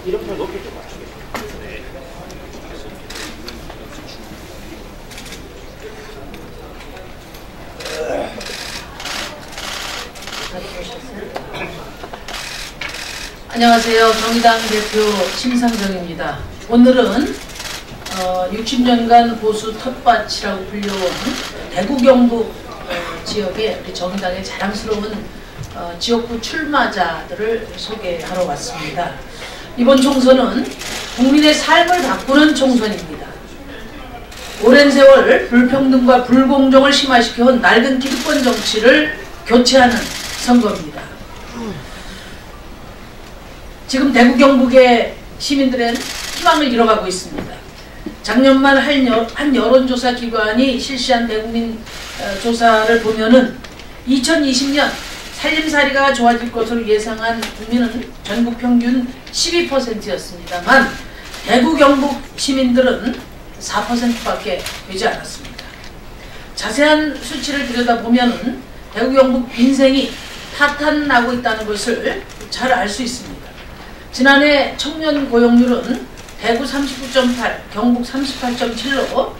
이렇게 높이 좀 맞추겠습니다. 안녕하세요. 정의당 대표 심상정입니다. 오늘은 60년간 보수 텃밭이라고 불려온 대구 경북 지역의 우리 정의당의 자랑스러운 지역구 출마자들을 소개하러 왔습니다. 이번 총선은 국민의 삶을 바꾸는 총선입니다. 오랜 세월 불평등과 불공정을 심화시켜온 낡은 기득권 정치를 교체하는 선거입니다. 지금 대구 경북의 시민들은 희망을 잃어가고 있습니다. 작년 말 한 여론조사 기관이 실시한 대국민 조사를 보면은 2020년 살림살이가 좋아질 것으로 예상한 국민은 전국 평균 12%였습니다만 대구 경북 시민들은 4%밖에 되지 않았습니다. 자세한 수치를 들여다보면 대구 경북 빈생이 파탄나고 있다는 것을 잘 알 수 있습니다. 지난해 청년 고용률은 대구 39.8, 경북 38.7로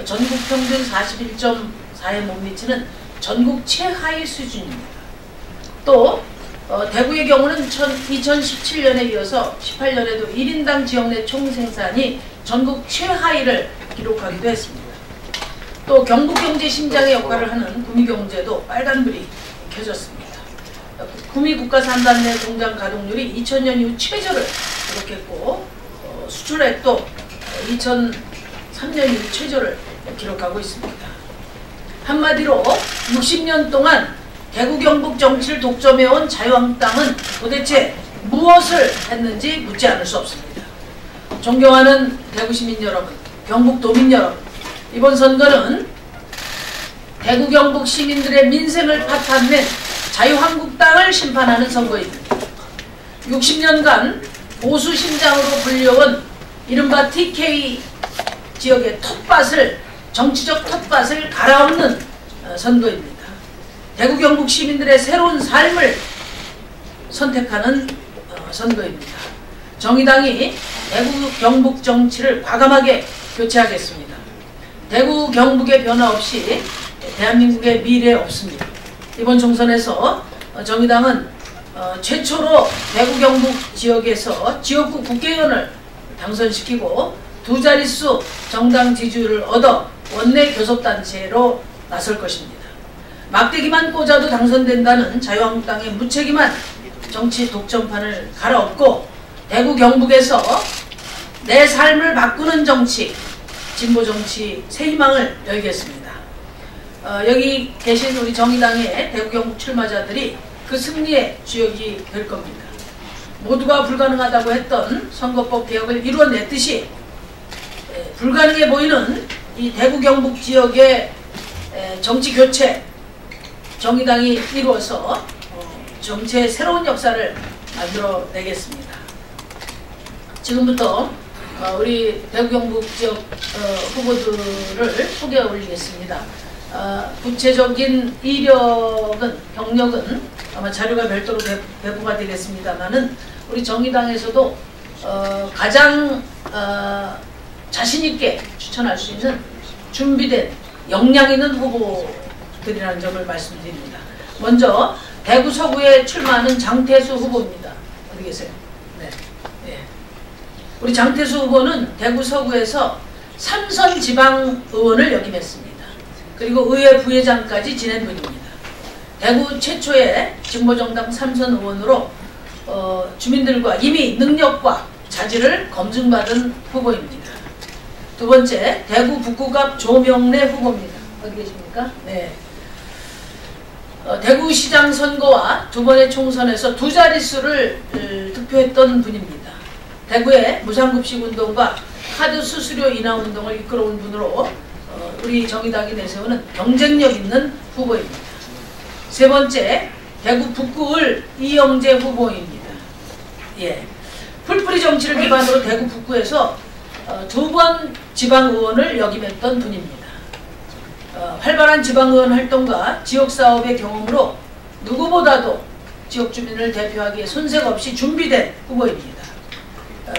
전국 평균 41.4에 못 미치는 전국 최하위 수준입니다. 또 대구의 경우는 2017년에 이어서 18년에도 1인당 지역 내 총생산이 전국 최하위를 기록하기도 했습니다. 또 경북 경제 심장의 역할을 하는 구미경제도 빨간불이 켜졌습니다. 구미국가산단내 공장 가동률이 2000년 이후 최저를 기록했고 수출액도 2003년 이후 최저를 기록하고 있습니다. 한마디로 60년 동안 대구 경북 정치를 독점해온 자유한국당은 도대체 무엇을 했는지 묻지 않을 수 없습니다. 존경하는 대구 시민 여러분, 경북 도민 여러분, 이번 선거는 대구 경북 시민들의 민생을 파탄낸 자유한국당을 심판하는 선거입니다. 60년간 보수 심장으로 불려온 이른바 TK 지역의 텃밭을, 정치적 텃밭을 갈아엎는 선거입니다. 대구 경북 시민들의 새로운 삶을 선택하는 선거입니다. 정의당이 대구 경북 정치를 과감하게 교체하겠습니다. 대구 경북의 변화 없이 대한민국의 미래 없습니다. 이번 총선에서 정의당은 최초로 대구 경북 지역에서 지역구 국회의원을 당선시키고 두 자릿수 정당 지지율을 얻어 원내 교섭단체로 나설 것입니다. 막대기만 꽂아도 당선된다는 자유한국당의 무책임한 정치 독점판을 갈아엎고 대구 경북에서 내 삶을 바꾸는 정치, 진보 정치 새 희망을 열겠습니다. 여기 계신 우리 정의당의 대구 경북 출마자들이 그 승리의 주역이 될 겁니다. 모두가 불가능하다고 했던 선거법 개혁을 이루어냈듯이 불가능해 보이는 이 대구 경북 지역의 정치 교체, 정의당이 이루어서 정치의 새로운 역사를 만들어내겠습니다. 지금부터 우리 대구 경북 지역 후보들을 소개해 올리겠습니다. 구체적인 이력은, 경력은 아마 자료가 별도로 배부가 되겠습니다만은 우리 정의당에서도 가장 자신있게 추천할 수 있는 준비된 역량 있는 후보들이라는 점을 말씀드립니다. 먼저 대구 서구에 출마하는 장태수 후보입니다. 어디 계세요? 네. 네. 우리 장태수 후보는 대구 서구에서 삼선 지방의원을 역임했습니다. 그리고 의회 부회장까지 지낸 분입니다. 대구 최초의 진보정당 삼선 의원으로 주민들과 이미 능력과 자질을 검증받은 후보입니다. 두 번째, 대구 북구갑 조명래 후보입니다. 어디 계십니까? 네. 대구시장 선거와 두 번의 총선에서 두 자릿수를 득표했던 분입니다. 대구의 무상급식 운동과 카드 수수료 인하 운동을 이끌어온 분으로 우리 정의당이 내세우는 경쟁력 있는 후보입니다. 세 번째, 대구 북구을 이영재 후보입니다. 예, 풀뿌리 정치를 기반으로 대구 북구에서 두 번 지방의원을 역임했던 분입니다. 활발한 지방의원 활동과 지역사업의 경험으로 누구보다도 지역 주민을 대표하기에 손색 없이 준비된 후보입니다.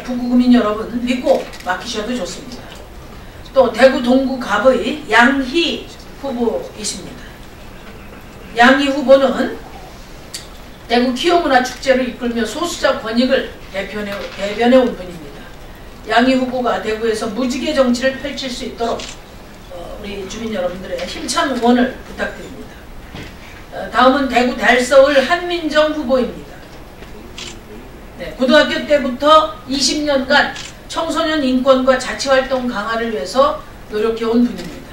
북구구민 여러분 믿고 맡기셔도 좋습니다. 또 대구 동구 갑의 양희 후보이십니다. 양희 후보는 대구 기호문화축제를 이끌며 소수자 권익을 대변해온 분입니다. 양희 후보가 대구에서 무지개 정치를 펼칠 수 있도록 우리 주민 여러분들의 힘찬 응원을 부탁드립니다. 다음은 대구 달서울 한민정 후보입니다. 네, 고등학교 때부터 20년간 청소년 인권과 자치활동 강화를 위해서 노력해온 분입니다.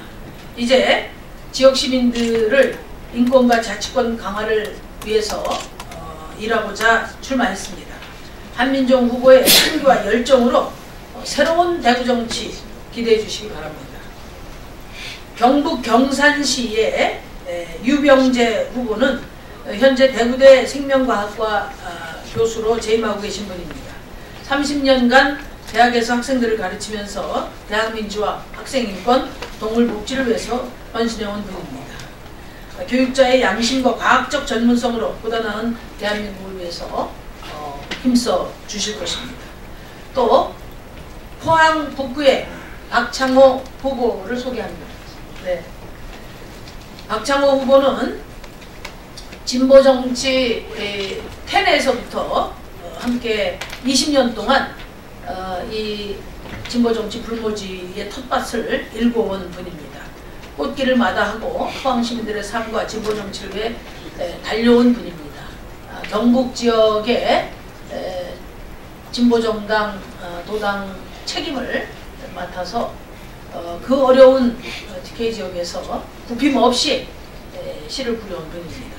이제 지역 시민들을 인권과 자치권 강화를 위해서 일하고자 출마했습니다. 한민정 후보의 승기와 열정으로 새로운 대구 정치 기대해 주시기 바랍니다. 경북 경산시의 유병재 후보는 현재 대구대 생명과학과 교수로 재임하고 계신 분입니다. 30년간 대학에서 학생들을 가르치면서 대학민주화, 학생인권, 동물복지를 위해서 헌신해온 분입니다. 교육자의 양심과 과학적 전문성으로 보다 나은 대한민국을 위해서 힘써 주실 것입니다. 또 포항 북구의 박창호 후보를 소개합니다. 네. 박창호 후보는 진보정치 텐에서부터 함께 20년 동안 이 진보정치 불모지의 텃밭을 일궈온 분입니다. 꽃길을 마다하고 포항 시민들의 삶과 진보정치를 위해 달려온 분입니다. 경북 지역의 진보정당 도당 책임을 맡아서 그 어려운 TK 지역에서 굽힘 없이 시를 부려온 분입니다.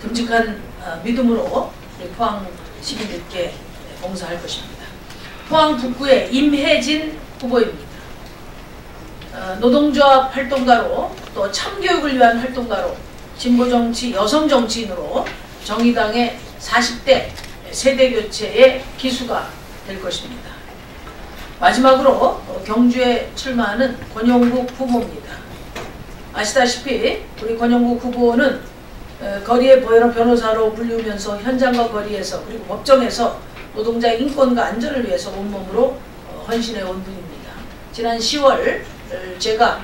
듬직한 믿음으로 우리 포항 시민들께 봉사할 것입니다. 포항 북구의 임혜진 후보입니다. 노동조합 활동가로 또 참교육을 위한 활동가로 진보정치 여성정치인으로 정의당의 40대 세대교체의 기수가 될 것입니다. 마지막으로 경주에 출마하는 권영국 후보입니다. 아시다시피 우리 권영국 후보는 거리의 변호사로 불리우면서 현장과 거리에서 그리고 법정에서 노동자의 인권과 안전을 위해서 온몸으로 헌신해온 분입니다. 지난 10월 제가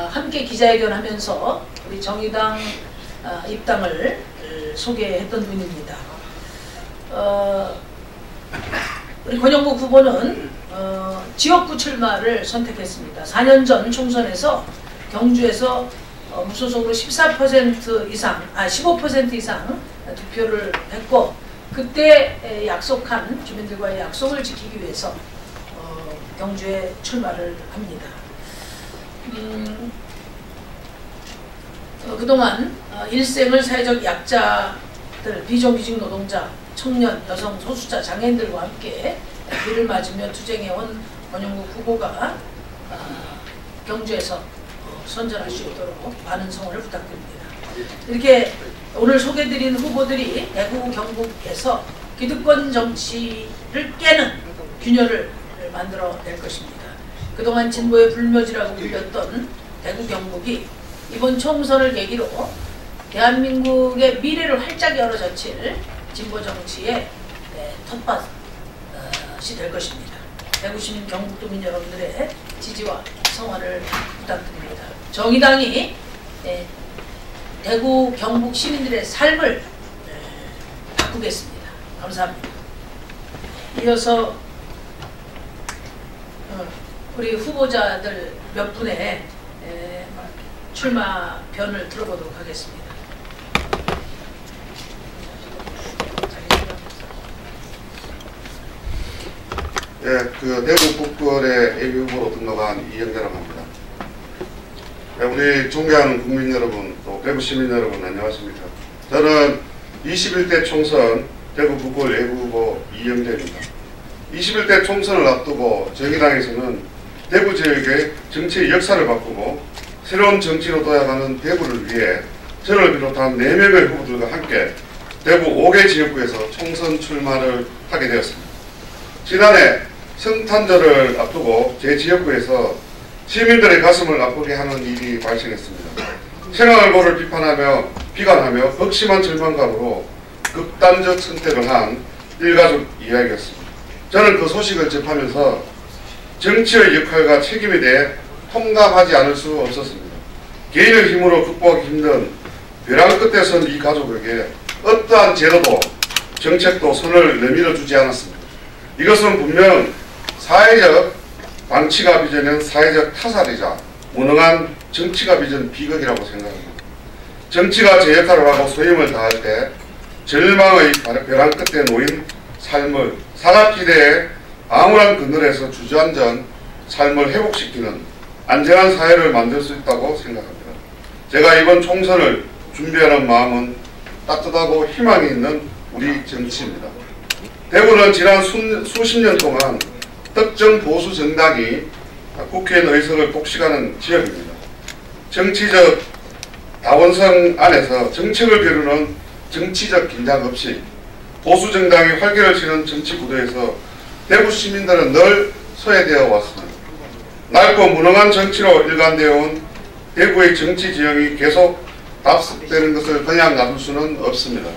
함께 기자회견하면서 우리 정의당 입당을 소개했던 분입니다. 우리 권영국 후보는 지역구 출마를 선택했습니다. 4년 전 총선에서 경주에서 무소속으로 14% 이상, 15% 이상 득표를 했고 그때 약속한 주민들과의 약속을 지키기 위해서 경주에 출마를 합니다. 그동안 일생을 사회적 약자들, 비정규직 노동자, 청년, 여성, 소수자, 장애인들과 함께 비를 맞으며 투쟁해온 권영국 후보가 경주에서 선전할 수 있도록 많은 성원을 부탁드립니다. 이렇게 오늘 소개드린 후보들이 대구 경북에서 기득권 정치를 깨는 균열을 만들어낼 것입니다. 그동안 진보의 불묘지라고 불렸던 대구 경북이 이번 총선을 계기로 대한민국의 미래를 활짝 열어젖힐 진보 정치의 텃밭이 될 것입니다. 대구 시민, 경북도민 여러분들의 지지와 성원을 부탁드립니다. 정의당이 대구, 경북 시민들의 삶을 바꾸겠습니다. 감사합니다. 이어서 우리 후보자들 몇 분의 출마변을 들어보도록 하겠습니다. 네, 대구 북구의 예비 후보로 등록한 이영재라고 합니다. 우리 존경하는 국민 여러분, 또 대구 시민 여러분, 안녕하십니까. 저는 21대 총선 대구 북구 예비후보 이영재입니다. 21대 총선을 앞두고 정의당에서는 대구 지역의 정치의 역사를 바꾸고 새로운 정치로 도약하는 대구를 위해 저를 비롯한 4명의 후보들과 함께 대구 5개 지역구에서 총선 출마를 하게 되었습니다. 지난해 성탄절을 앞두고 제 지역구에서 시민들의 가슴을 아프게 하는 일이 발생했습니다. 생활고를 비관하며 극심한 절망감으로 극단적 선택을 한 일가족 이야기였습니다. 저는 그 소식을 접하면서 정치의 역할과 책임에 대해 통감하지 않을 수 없었습니다. 개인의 힘으로 극복하기 힘든 벼랑 끝에 선 이 가족에게 어떠한 제도도 정책도 손을 내밀어 주지 않았습니다. 이것은 분명 사회적 방치가 빚어낸 사회적 타살이자 무능한 정치가 빚은 비극이라고 생각합니다. 정치가 제 역할을 하고 소임을 다할 때 절망의 벼랑 끝에 놓인 삶을 사각지대에 암울한 그늘에서 주저앉은 삶을 회복시키는 안전한 사회를 만들 수 있다고 생각합니다. 제가 이번 총선을 준비하는 마음은 따뜻하고 희망이 있는 우리 정치입니다. 대구는 지난 수십 년 동안 특정 보수 정당이 국회의원 의석을 독식하는 지역입니다. 정치적 다원성 안에서 정책을 겨루는 정치적 긴장 없이 보수 정당이 활개를 치는 정치 구도에서 대구 시민들은 늘 소외되어 왔습니다. 낡고 무능한 정치로 일관되어 온 대구의 정치 지형이 계속 답습되는 것을 그냥 놔둘 수는 없습니다.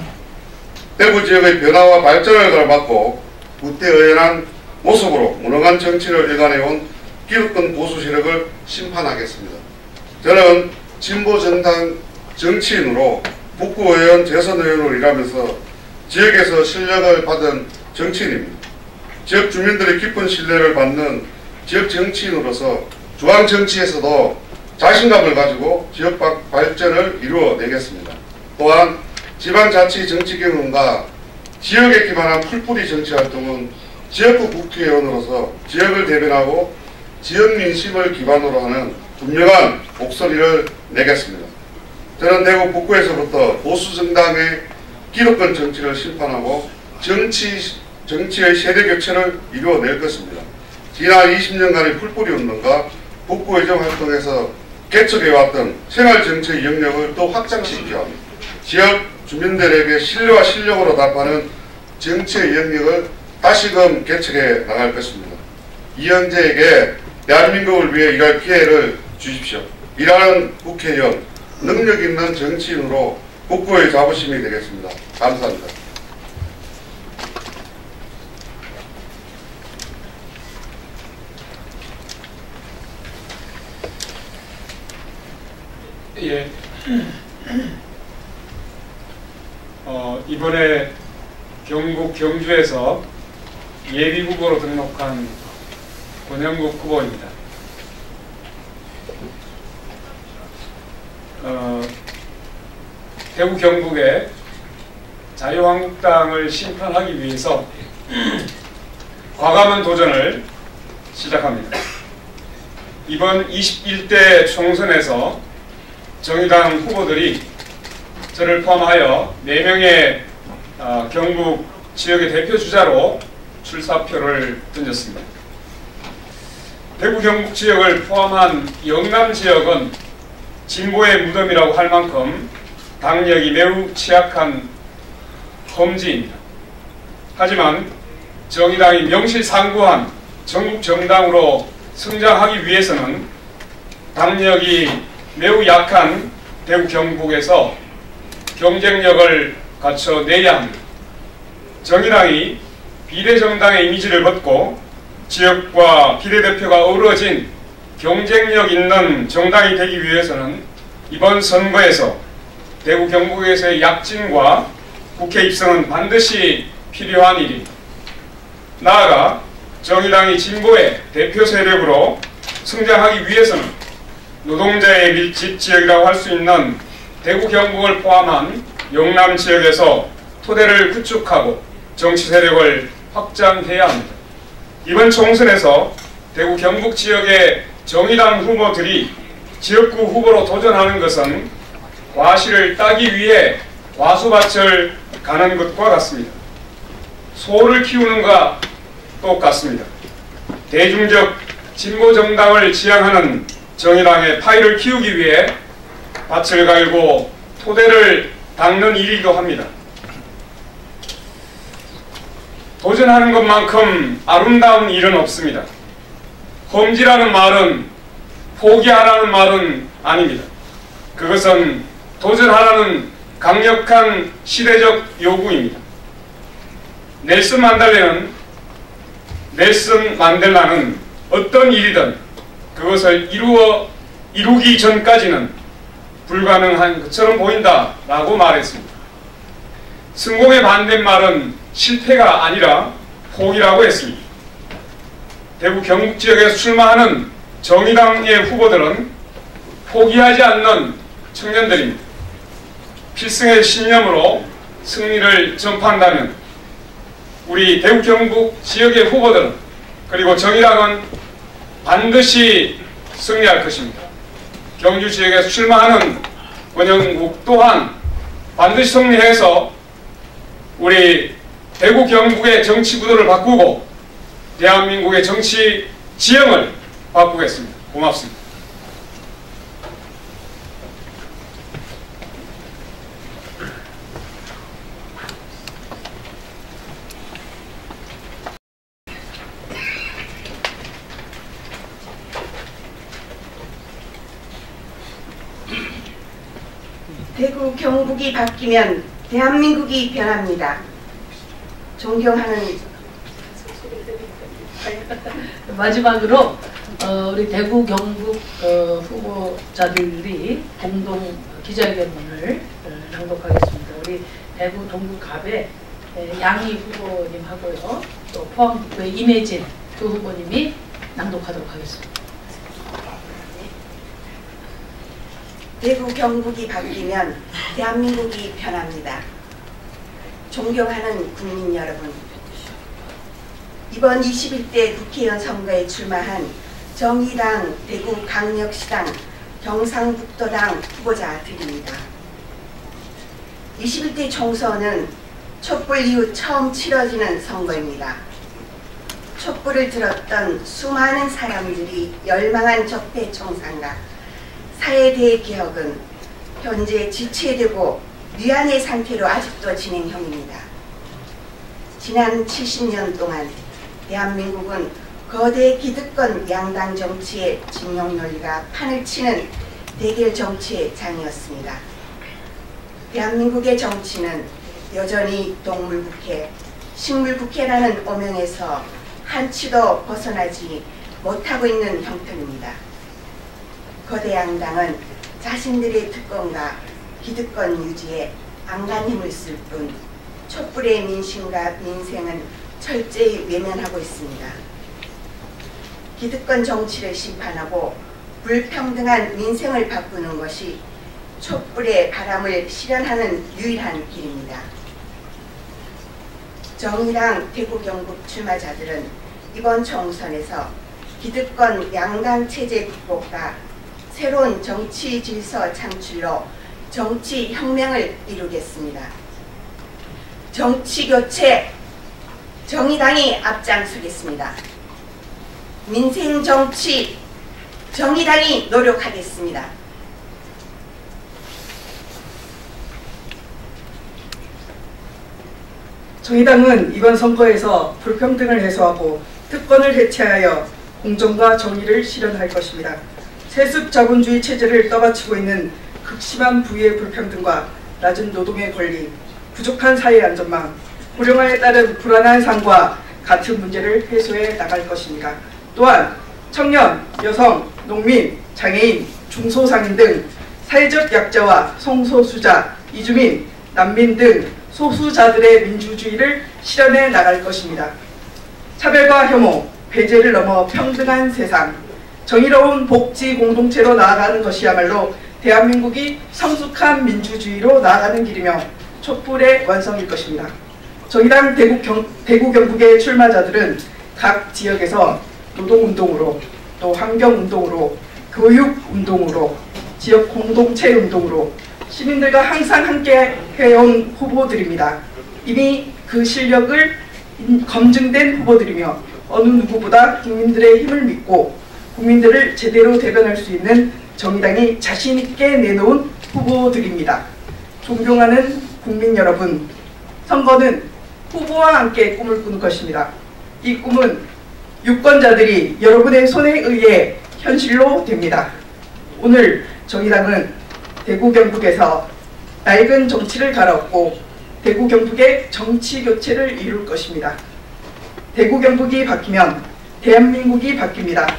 대구 지역의 변화와 발전을 걸어받고 구태의연한 모습으로 무능한 정치를 일관해온 기득권 보수 세력을 심판하겠습니다. 저는 진보정당 정치인으로 북구의원, 재선의원으로 일하면서 지역에서 신뢰를 받은 정치인입니다. 지역 주민들의 깊은 신뢰를 받는 지역 정치인으로서 중앙정치에서도 자신감을 가지고 지역 발전을 이루어내겠습니다. 또한 지방자치 정치 경험과 지역에 기반한 풀뿌리 정치 활동은 지역구 국회의원으로서 지역을 대변하고 지역 민심을 기반으로 하는 분명한 목소리를 내겠습니다. 저는 대구 북구에서부터 보수 정당의 기득권 정치를 심판하고 정치의 세대 교체를 이루어낼 것입니다. 지난 20년간의 풀뿌리 운동과 북구의정 활동에서 개척해왔던 생활정치의 영역을 또 확장시켜 지역 주민들에게 신뢰와 실력으로 답하는 정치의 영역을 다시금 개척해 나갈 것입니다. 이영재에게 대한민국을 위해 일할 기회를 주십시오. 일하는 국회의원, 능력 있는 정치인으로 북구의 자부심이 되겠습니다. 감사합니다. 예. 이번에 경북 경주에서 예비후보로 등록한 권영국 후보입니다. 대구 경북의 자유한국당을 심판하기 위해서 과감한 도전을 시작합니다. 이번 21대 총선에서 정의당 후보들이 저를 포함하여 4명의 경북 지역의 대표 주자로 출사표를 던졌습니다. 대구 경북 지역을 포함한 영남 지역은 진보의 무덤이라고 할 만큼 당력이 매우 취약한 험지입니다. 하지만 정의당이 명실상부한 전국 정당으로 성장하기 위해서는 당력이 매우 약한 대구 경북에서 경쟁력을 갖춰내야 합니다. 정의당이 비례정당의 이미지를 벗고 지역과 비례대표가 어우러진 경쟁력 있는 정당이 되기 위해서는 이번 선거에서 대구 경북에서의 약진과 국회 입성은 반드시 필요한 일입니다. 나아가 정의당이 진보의 대표 세력으로 성장하기 위해서는 노동자의 밀집 지역이라고 할 수 있는 대구 경북을 포함한 영남 지역에서 토대를 구축하고 정치 세력을 확장해야 합니다. 이번 총선에서 대구 경북 지역의 정의당 후보들이 지역구 후보로 도전하는 것은 과실을 따기 위해 과수밭을 가는 것과 같습니다. 소를 키우는 것과 똑같습니다. 대중적 진보 정당을 지향하는 정의당의 파이를 키우기 위해 밭을 갈고 토대를 닦는 일이기도 합니다. 도전하는 것만큼 아름다운 일은 없습니다. 험지라는 말은 포기하라는 말은 아닙니다. 그것은 도전하라는 강력한 시대적 요구입니다. 넬슨 만델라는 어떤 일이든 그것을 이루기 전까지는 불가능한 것처럼 보인다라고 말했습니다. 성공의 반대말은 실패가 아니라 포기라고 했습니다. 대구 경북 지역에서 출마하는 정의당의 후보들은 포기하지 않는 청년들입니다. 필승의 신념으로 승리를 전파한다면 우리 대구 경북 지역의 후보들은 그리고 정의당은 반드시 승리할 것입니다. 경주 지역에서 출마하는 원영국 또한 반드시 승리해서 우리 대구 경북의 정치 구도를 바꾸고 대한민국의 정치 지형을 바꾸겠습니다. 고맙습니다. 대구 경북이 바뀌면 대한민국이 변합니다. 존경하는 마지막으로 우리 대구 경북 후보자들이 공동 기자회견문을 낭독하겠습니다. 우리 대구 동구갑의 양희 후보님하고요, 또 포항북구의 임혜진 두 후보님이 낭독하도록 하겠습니다. 대구 경북이 바뀌면 대한민국이 변합니다. 존경하는 국민 여러분, 이번 21대 국회의원 선거에 출마한 정의당 대구 강력시당 경상북도당 후보자들입니다. 21대 총선은 촛불 이후 처음 치러지는 선거입니다. 촛불을 들었던 수많은 사람들이 열망한 적폐청산과 사회대의 개혁은 현재 지체되고 위안의 상태로 아직도 진행형입니다. 지난 70년 동안 대한민국은 거대 기득권 양당 정치의 진영 논리가 판을 치는 대결 정치의 장이었습니다. 대한민국의 정치는 여전히 동물국회, 식물국회라는 오명에서 한치도 벗어나지 못하고 있는 형편입니다. 거대 양당은 자신들의 특권과 기득권 유지에 안간힘을 쓸 뿐 촛불의 민심과 민생은 철저히 외면하고 있습니다. 기득권 정치를 심판하고 불평등한 민생을 바꾸는 것이 촛불의 바람을 실현하는 유일한 길입니다. 정의당 대구 경북 출마자들은 이번 총선에서 기득권 양당 체제 극복과 새로운 정치 질서 창출로 정치 혁명을 이루겠습니다. 정치 교체, 정의당이 앞장서겠습니다. 민생 정치, 정의당이 노력하겠습니다. 정의당은 이번 선거에서 불평등을 해소하고 특권을 해체하여 공정과 정의를 실현할 것입니다. 세습 자본주의 체제를 떠받치고 있는 극심한 부의 불평등과 낮은 노동의 권리, 부족한 사회 안전망, 고령화에 따른 불안한 삶과 같은 문제를 해소해 나갈 것입니다. 또한 청년, 여성, 농민, 장애인, 중소상인 등 사회적 약자와 성소수자, 이주민, 난민 등 소수자들의 민주주의를 실현해 나갈 것입니다. 차별과 혐오, 배제를 넘어 평등한 세상, 정의로운 복지 공동체로 나아가는 것이야말로 대한민국이 성숙한 민주주의로 나아가는 길이며 촛불의 완성일 것입니다. 정의당 대구 경북의 출마자들은 각 지역에서 노동운동으로 또 환경운동으로 교육운동으로, 지역 공동체 운동으로 시민들과 항상 함께 해온 후보들입니다. 이미 그 실력을 검증된 후보들이며 어느 누구보다 국민들의 힘을 믿고 국민들을 제대로 대변할 수 있는 정의당이 자신있게 내놓은 후보들입니다. 존경하는 국민 여러분, 선거는 후보와 함께 꿈을 꾸는 것입니다. 이 꿈은 유권자들이 여러분의 손에 의해 현실로 됩니다. 오늘 정의당은 대구 경북에서 낡은 정치를 갈아엎고 대구 경북의 정치 교체를 이룰 것입니다. 대구 경북이 바뀌면 대한민국이 바뀝니다.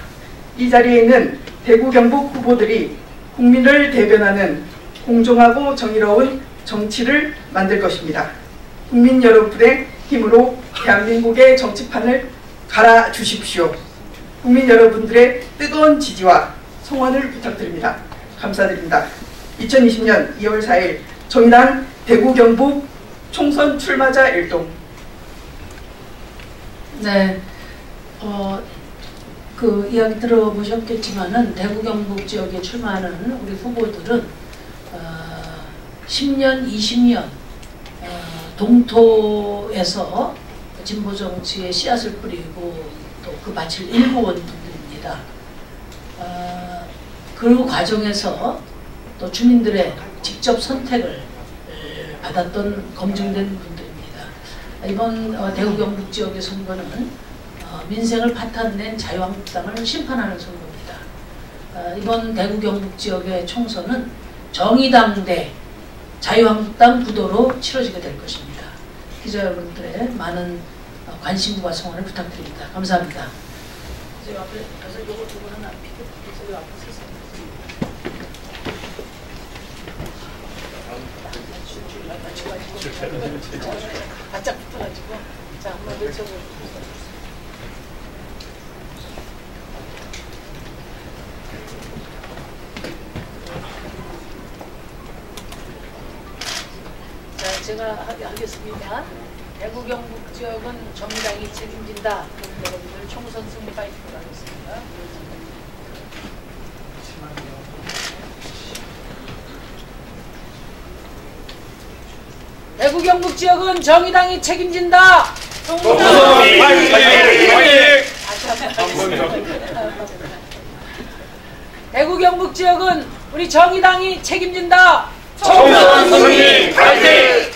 이 자리에 있는 대구 경북 후보들이 국민을 대변하는 공정하고 정의로운 정치를 만들 것입니다. 국민 여러분의 힘으로 대한민국의 정치판을 갈아주십시오. 국민 여러분들의 뜨거운 지지와 성원을 부탁드립니다. 감사드립니다. 2020년 2월 4일 정의당 대구 경북 총선 출마자 일동. 네, 그 이야기 들어보셨겠지만은 대구 경북 지역에 출마하는 우리 후보들은 10년, 20년 동토에서 진보 정치의 씨앗을 뿌리고 또 그 밭을 일궈온 분들입니다. 그 과정에서 또 주민들의 직접 선택을 받았던 검증된 분들입니다. 이번 대구 경북 지역의 선거는 민생을 파탄낸 자유한국당을 심판하는 선거입니다. 이번 대구 경북 지역의 총선은 정의당 대 자유한국당 구도로 치러지게 될 것입니다. 기자 여러분들의 많은 관심과 성원을 부탁드립니다. 감사합니다. 제가 앞에 가서 요거 두 분은 안 피고 요 앞에 서서 바짝 붙어가지고 자 한번 외쳐보세요. 자, 제가 하겠습니다. 대구 경북 지역은 정의당이 책임진다. 여러분들 총선 승리 파이팅 하겠습니다. 대구 경북 지역은 정의당이 책임진다. 대구 경북 지역은 우리 정의당이 책임진다. 총선 승리 파이팅!